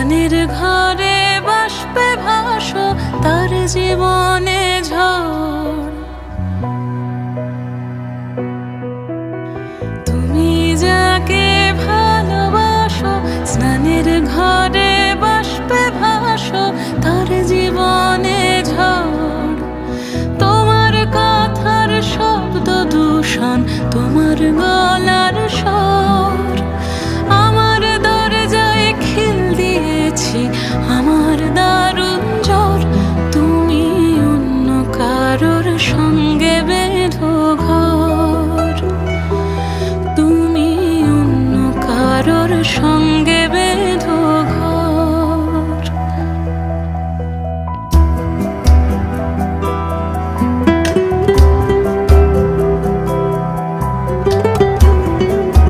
স্নানের ঘরে বাষ্পে ভাসো তার জীবনে ঝড়। তুমি যাকে ভালোবাসো স্নানের ঘরে বাষ্পে ভাসো তার জীবনে ঝড়। তোমার কথার শব্দ দূষণ, তোমার গলার স্বর আমার দরজায় খিল দিয়েছি, আমার দারুণ জ্বর। তুমি অন্য কারোর সঙ্গে বেঁধো ঘর, তুমি অন্য কারোর সঙ্গে